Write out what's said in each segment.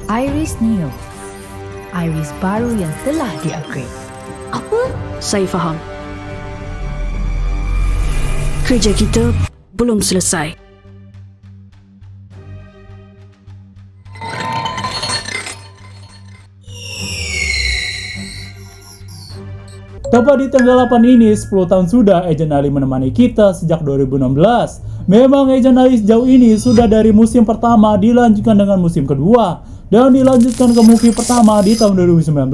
Iris Neo. Iris baru yang telah di-upgrade. Apa? Saya faham. Kerja kita belum selesai. Tepat di tanggal 8 ini, 10 tahun sudah Agent Ali menemani kita sejak 2016. Memang Agent Ali sejauh ini sudah dari musim pertama dilanjutkan dengan musim kedua, dan dilanjutkan ke movie pertama di tahun 2019,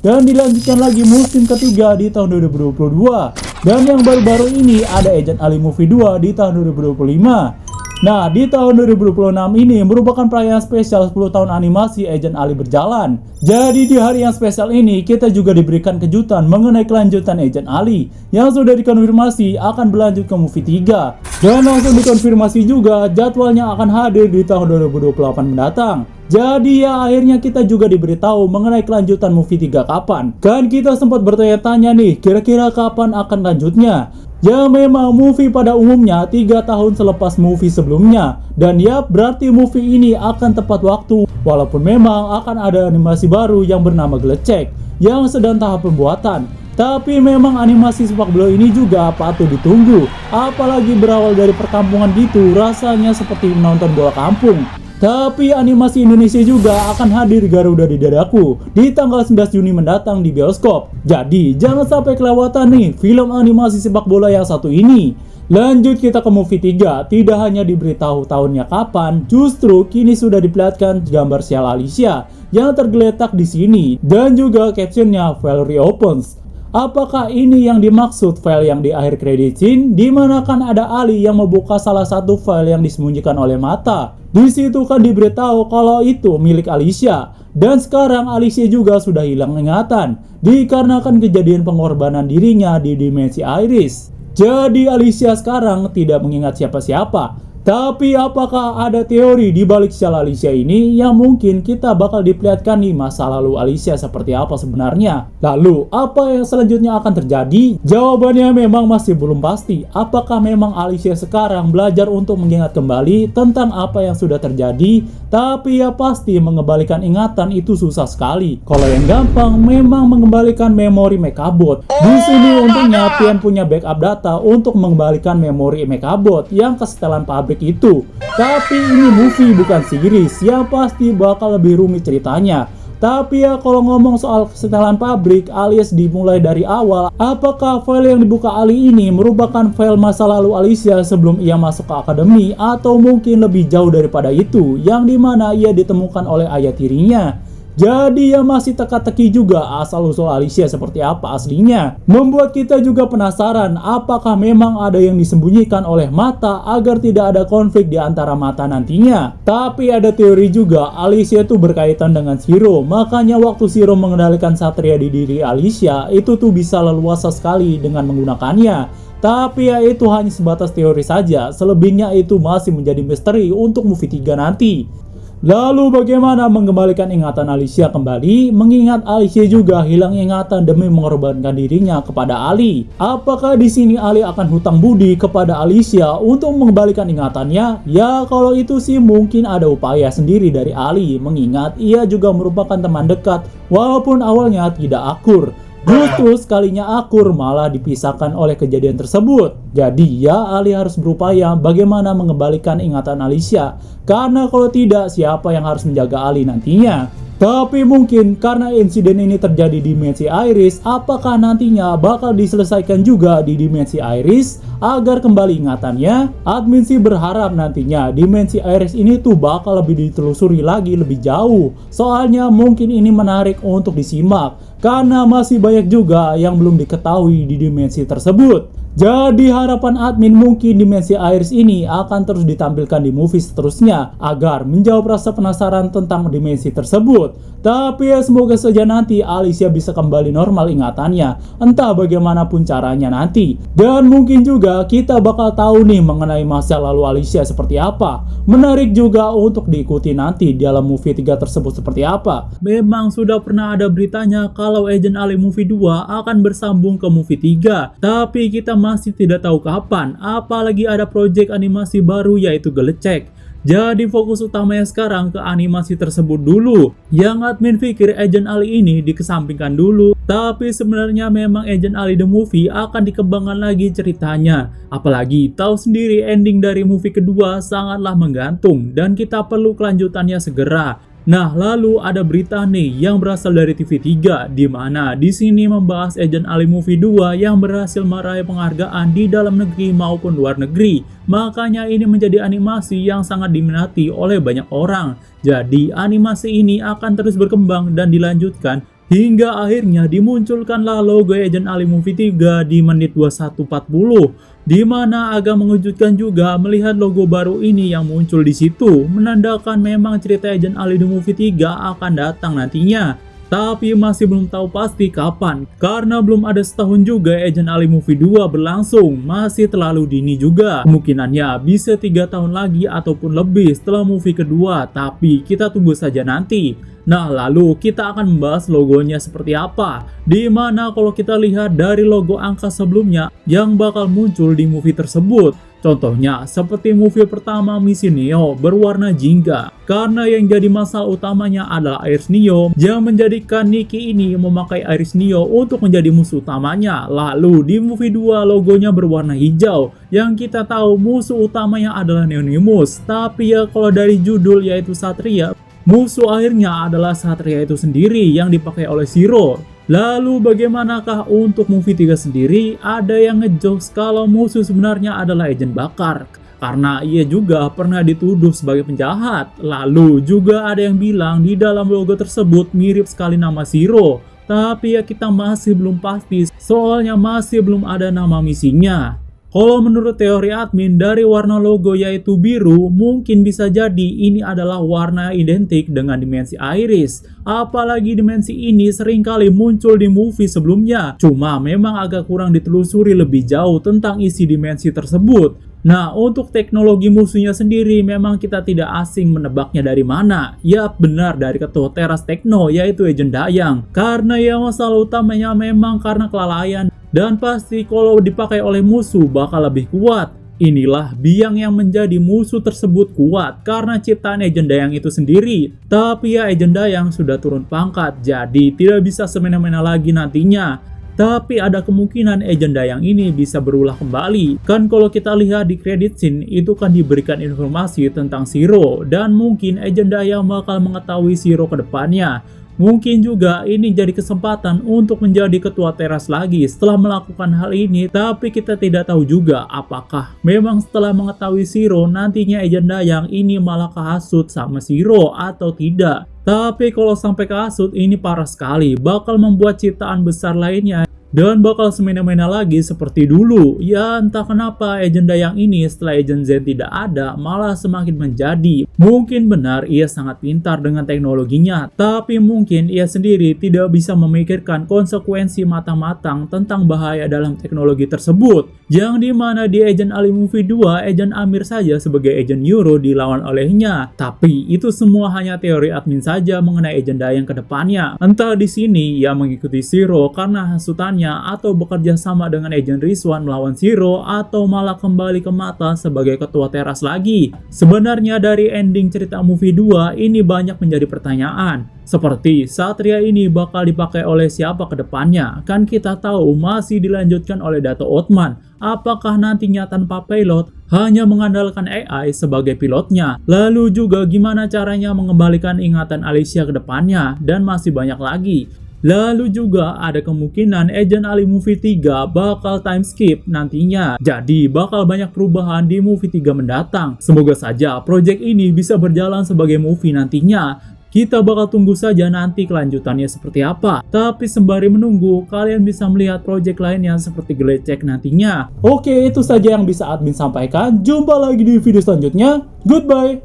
dan dilanjutkan lagi musim ketiga di tahun 2022. Dan yang baru-baru ini ada Agent Ali Movie 2 di tahun 2025. Nah, di tahun 2026 ini merupakan perayaan spesial 10 tahun animasi Agent Ali berjalan. Jadi di hari yang spesial ini kita juga diberikan kejutan mengenai kelanjutan Agent Ali yang sudah dikonfirmasi akan berlanjut ke movie 3. Dan langsung dikonfirmasi juga jadwalnya akan hadir di tahun 2028 mendatang. Jadi ya akhirnya kita juga diberitahu mengenai kelanjutan movie 3 kapan. Kan kita sempat bertanya-tanya nih, kira-kira kapan akan lanjutnya? Ya memang movie pada umumnya 3 tahun selepas movie sebelumnya. Dan ya berarti movie ini akan tepat waktu. Walaupun memang akan ada animasi baru yang bernama Gelecek yang sedang tahap pembuatan. Tapi memang animasi sepak bola ini juga patut ditunggu. Apalagi berawal dari perkampungan gitu, rasanya seperti menonton bola kampung. Tapi animasi Indonesia juga akan hadir Garuda di Dadaku di tanggal 11 Juni mendatang di bioskop. Jadi jangan sampai kelewatan nih film animasi sepak bola yang satu ini. Lanjut kita ke movie 3, tidak hanya diberitahu tahunnya kapan, justru kini sudah diperlihatkan gambar sial Alicia yang tergeletak di sini dan juga captionnya File Reopens. Apakah ini yang dimaksud file yang di akhir kredit scene, di mana kan ada Ali yang membuka salah satu file yang disembunyikan oleh Mata. Di situ kan diberitahu kalau itu milik Alicia. Dan sekarang Alicia juga sudah hilang ingatan dikarenakan kejadian pengorbanan dirinya di dimensi Iris. Jadi Alicia sekarang tidak mengingat siapa-siapa. Tapi apakah ada teori di balik sial Alicia ini yang mungkin kita bakal diperlihatkan nih masa lalu Alicia seperti apa sebenarnya? Lalu apa yang selanjutnya akan terjadi? Jawabannya memang masih belum pasti. Apakah memang Alicia sekarang belajar untuk mengingat kembali tentang apa yang sudah terjadi? Tapi ya pasti mengembalikan ingatan itu susah sekali. Kalau yang gampang memang mengembalikan memori Mechabot. Di sini untungnya Tian punya backup data untuk mengembalikan memori Mechabot yang kesetelan pabrik itu. Tapi ini movie bukan series yang pasti bakal lebih rumit ceritanya. Tapi ya kalau ngomong soal kesetelan pabrik alias dimulai dari awal, apakah file yang dibuka Ali ini merupakan file masa lalu Alicia sebelum ia masuk ke akademi, atau mungkin lebih jauh daripada itu yang dimana ia ditemukan oleh ayah tirinya? Jadi ya masih teka-teki juga asal-usul Alicia seperti apa aslinya. Membuat kita juga penasaran apakah memang ada yang disembunyikan oleh Mata agar tidak ada konflik di antara Mata nantinya. Tapi ada teori juga Alicia itu berkaitan dengan Shiro. Makanya waktu Shiro mengendalikan Satria di diri Alicia itu tuh bisa leluasa sekali dengan menggunakannya. Tapi ya itu hanya sebatas teori saja. Selebihnya itu masih menjadi misteri untuk movie 3 nanti. Lalu bagaimana mengembalikan ingatan Alicia kembali, mengingat Alicia juga hilang ingatan demi mengorbankan dirinya kepada Ali? Apakah di sini Ali akan hutang budi kepada Alicia untuk mengembalikan ingatannya? Ya kalau itu sih mungkin ada upaya sendiri dari Ali, mengingat ia juga merupakan teman dekat walaupun awalnya tidak akur. Justru sekalinya akur malah dipisahkan oleh kejadian tersebut. Jadi ya Ali harus berupaya bagaimana mengembalikan ingatan Alicia. Karena kalau tidak siapa yang harus menjaga Ali nantinya? Tapi mungkin karena insiden ini terjadi di dimensi Iris, apakah nantinya bakal diselesaikan juga di dimensi Iris agar kembali ingatannya? Admin sih berharap nantinya dimensi Iris ini tuh bakal lebih ditelusuri lagi lebih jauh. Soalnya mungkin ini menarik untuk disimak karena masih banyak juga yang belum diketahui di dimensi tersebut. Jadi harapan admin mungkin dimensi Iris ini akan terus ditampilkan di movie seterusnya agar menjawab rasa penasaran tentang dimensi tersebut. Tapi ya semoga saja nanti Alicia bisa kembali normal ingatannya, entah bagaimanapun caranya nanti. Dan mungkin juga kita bakal tahu nih mengenai masa lalu Alicia seperti apa. Menarik juga untuk diikuti nanti dalam movie 3 tersebut seperti apa. Memang sudah pernah ada beritanya kalau Agent Ali Movie 2 akan bersambung ke movie 3, tapi kita masih tidak tahu kapan, apalagi ada proyek animasi baru yaitu Gelecek. Jadi fokus utamanya sekarang ke animasi tersebut dulu. Yang admin pikir Agent Ali ini dikesampingkan dulu, tapi sebenarnya memang Agent Ali The Movie akan dikembangkan lagi ceritanya. Apalagi tahu sendiri ending dari movie kedua sangatlah menggantung dan kita perlu kelanjutannya segera. Nah, lalu ada berita nih yang berasal dari TV3 di mana di sini membahas Agent Ali Movie 2 yang berhasil meraih penghargaan di dalam negeri maupun luar negeri. Makanya ini menjadi animasi yang sangat diminati oleh banyak orang. Jadi animasi ini akan terus berkembang dan dilanjutkan hingga akhirnya dimunculkanlah logo Agent Ali Movie 3 di menit 21.40. Di mana agak mengejutkan juga melihat logo baru ini yang muncul di situ, menandakan memang cerita Agent Ali The Movie 3 akan datang nantinya. Tapi masih belum tahu pasti kapan, karena belum ada setahun juga Agent Ali Movie 2 berlangsung, masih terlalu dini juga. Kemungkinannya bisa 3 tahun lagi ataupun lebih setelah movie kedua, tapi kita tunggu saja nanti. Nah, lalu kita akan membahas logonya seperti apa. Dimana kalau kita lihat dari logo angka sebelumnya yang bakal muncul di movie tersebut. Contohnya seperti movie pertama Misi Neo berwarna jingga. Karena yang jadi masalah utamanya adalah Iris Neo yang menjadikan Nikki ini memakai Iris Neo untuk menjadi musuh utamanya. Lalu di movie 2 logonya berwarna hijau yang kita tahu musuh utamanya adalah Neonimus. Tapi ya kalau dari judul yaitu Satria, musuh akhirnya adalah Satria itu sendiri yang dipakai oleh Zero. Lalu bagaimanakah untuk movie 3 sendiri? Ada yang ngejokes kalau musuh sebenarnya adalah Agent Bakar karena ia juga pernah dituduh sebagai penjahat. Lalu juga ada yang bilang di dalam logo tersebut mirip sekali nama Zero. Tapi ya kita masih belum pasti soalnya masih belum ada nama misinya. Kalau menurut teori admin dari warna logo yaitu biru, mungkin bisa jadi ini adalah warna identik dengan dimensi Iris. Apalagi dimensi ini seringkali muncul di movie sebelumnya. Cuma memang agak kurang ditelusuri lebih jauh tentang isi dimensi tersebut. Nah, untuk teknologi musuhnya sendiri memang kita tidak asing menebaknya dari mana. Yap, benar dari ketua Teras Tekno yaitu Agent Dayang. Karena ya masalah utamanya memang karena kelalaian. Dan pasti kalau dipakai oleh musuh bakal lebih kuat. Inilah biang yang menjadi musuh tersebut kuat karena ciptaan Agent Dayang itu sendiri. Tapi ya Agent Dayang sudah turun pangkat, jadi tidak bisa semena-mena lagi nantinya. Tapi ada kemungkinan Agent Dayang ini bisa berulah kembali. Kan kalau kita lihat di credit scene itu kan diberikan informasi tentang Zero. Dan mungkin Agent Dayang bakal mengetahui Zero ke depannya. Mungkin juga ini jadi kesempatan untuk menjadi ketua Teras lagi setelah melakukan hal ini. Tapi kita tidak tahu juga apakah memang setelah mengetahui Zero nantinya Agent Dayang ini malah kehasut sama Zero atau tidak. Tapi kalau sampai kehasut ini parah sekali, bakal membuat ciptaan besar lainnya dan bakal semena-mena lagi seperti dulu. Ya entah kenapa Agent Dayang ini setelah Agent Zen tidak ada malah semakin menjadi. Mungkin benar ia sangat pintar dengan teknologinya, tapi mungkin ia sendiri tidak bisa memikirkan konsekuensi matang-matang tentang bahaya dalam teknologi tersebut. Yang dimana di Agent Ali Movie 2 Agent Amir saja sebagai Agent Euro dilawan olehnya. Tapi itu semua hanya teori admin saja mengenai Agent Dayang ke depannya. Entah di sini ia mengikuti Zero karena hasutan atau bekerja sama dengan Agent Rizwan melawan Zero atau malah kembali ke Mata sebagai ketua Teras lagi. Sebenarnya dari ending cerita movie 2 ini banyak menjadi pertanyaan. Seperti Satria ini bakal dipakai oleh siapa ke depannya? Kan kita tahu masih dilanjutkan oleh Dato Othman. Apakah nantinya tanpa pilot hanya mengandalkan AI sebagai pilotnya? Lalu juga gimana caranya mengembalikan ingatan Alicia ke depannya? Dan masih banyak lagi. Lalu juga ada kemungkinan Agent Ali Movie 3 bakal time skip nantinya. Jadi bakal banyak perubahan di movie 3 mendatang. Semoga saja project ini bisa berjalan sebagai movie nantinya. Kita bakal tunggu saja nanti kelanjutannya seperti apa. Tapi sembari menunggu, kalian bisa melihat project lainnya seperti Glecek nantinya. Oke, itu saja yang bisa admin sampaikan. Jumpa lagi di video selanjutnya. Goodbye.